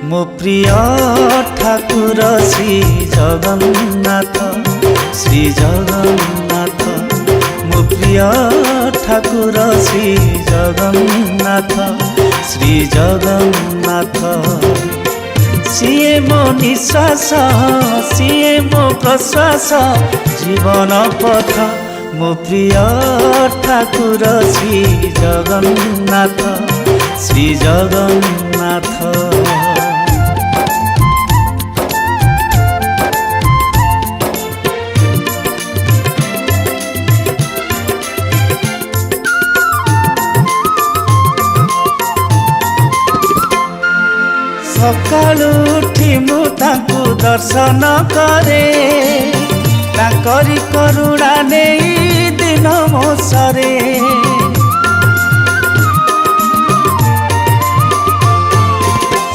मो प्रिय ठाकुर श्री जगन्नाथ श्री जगन्नाथ मो प्रिय ठाकुर श्री जगन्नाथ श्री जगन्नाथ सिए मो निश्वास सिए मो प्रश्वास जीवन पथ मो प्रिय ठाकुर श्री जगन्नाथ श्री जगन्नाथ सकाळु उठी मु तांकु दर्शन करे तांकरी करुणा नेई दिन मो सरे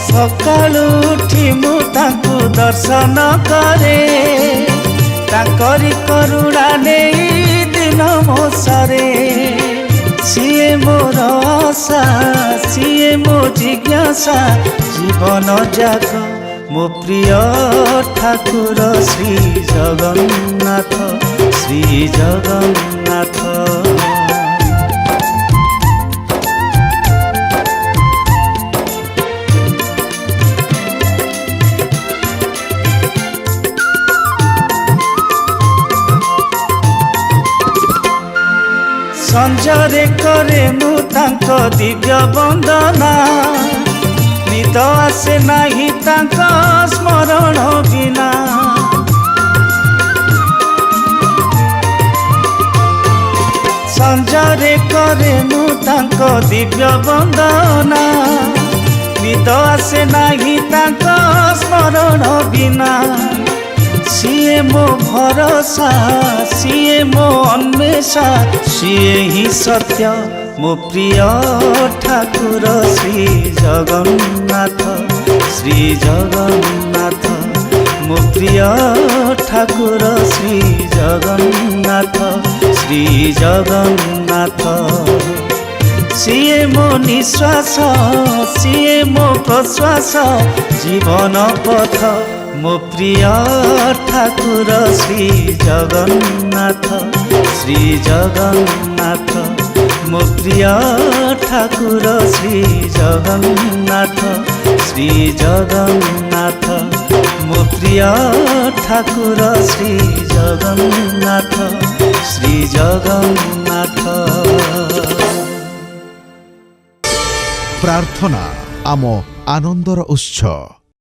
सकाळु उठी मु तांकु दर्शन करे तांकरी करुणा नेई दिन मो सरे सिए मोर आशा सिए मो जिज्ञासा जीवन जाक मो प्रिय ठाकुर श्री जगन्नाथ श्री जगन्नाथ संजरे करे मु तांको दिव्य वंदना निद आसे नाही तांको स्मरण बिना संजरे करे मु तांको दिव्य वंदना निद आसे नाही तांको स्मरण बिना सिए मो भरोसा सिए मो अन्वेषा सिए ही सत्य मो प्रिय ठाकुर श्री जगन्नाथ श्री जगन्नाथ मो प्रिय ठाकुर श्री जगन्नाथ श्री जगन्नाथ सिए मो निश्वास सिए मो प्रश्वास जीवन पथ मो प्रिय ठाकुर श्री जगन्नाथ श्री जगन्नाथ मो प्रिय ठाकुर श्री जगन्नाथ श्री जगन्नाथ मो प्रिय ठाकुर श्री जगन्नाथ श्री जगन्नाथ प्रार्थना आम आनंदर उत्स।